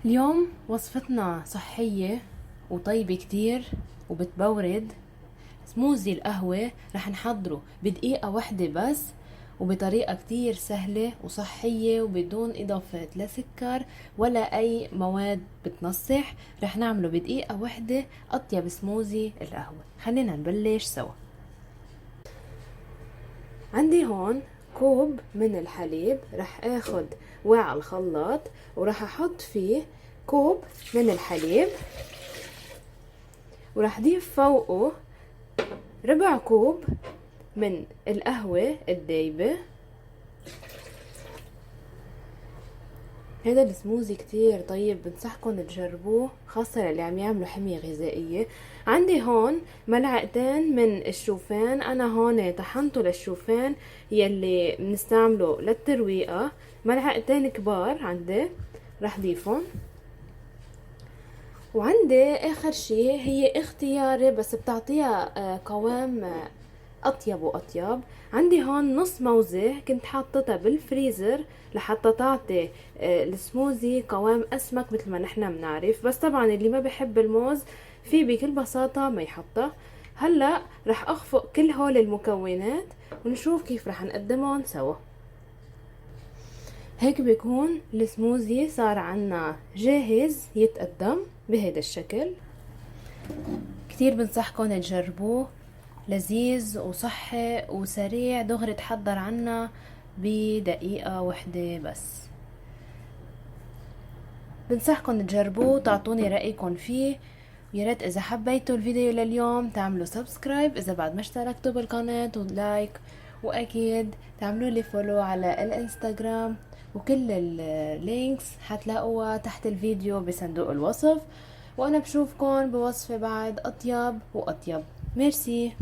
اليوم وصفتنا صحية وطيبة كتير وبتبورد. سموزي القهوة رح نحضره بدقيقة واحدة بس، وبطريقة كتير سهلة وصحية وبدون إضافة لا سكر ولا أي مواد بتنصح. رح نعمله بدقيقة واحدة أطيب سموزي القهوة. خلينا نبلش سوا. عندي هون كوب من الحليب، رح اخد وعاء الخلاط ورح احط فيه كوب من الحليب، ورح اضيف فوقه ربع كوب من القهوة الدايبة. هذا السموزي كتير طيب، بنصحكم تجربوه خاصة اللي عم يعملوا حمية غذائية. عندي هون ملعقتين من الشوفان، انا هون طحنته للشوفان يلي بنستعمله للترويقة. ملعقتين كبار عندي رح ضيفهم. وعندي اخر شي هي اختياري بس بتعطيها قوام اطيب واطيب. عندي هون نص موزة كنت حاطتها بالفريزر لحتى تعطي السموزي قوام اسمك مثل ما نحنا بنعرف، بس طبعا اللي ما بحب الموز في بكل بساطة ما يحطها. هلا رح اخفق كل هول المكونات ونشوف كيف رح نقدمهم سوا. هيك بيكون السموزي صار عنا جاهز يتقدم بهيدا الشكل. كتير بنصحكم تجربوه، لذيذ وصحي وسريع، دغري تحضر عنا بدقيقة واحدة بس. بنصحكم تجربوه تعطوني رأيكم فيه. يا ريت اذا حبيتوا الفيديو لليوم تعملوا سبسكرايب اذا بعد ما اشتركتوا بالقناة، ولايك، واكيد تعملوا لي فولو على الانستغرام، وكل اللينكس حتلاقوها تحت الفيديو بصندوق الوصف. وانا بشوفكم بوصفة بعد اطيب واطيب. ميرسي.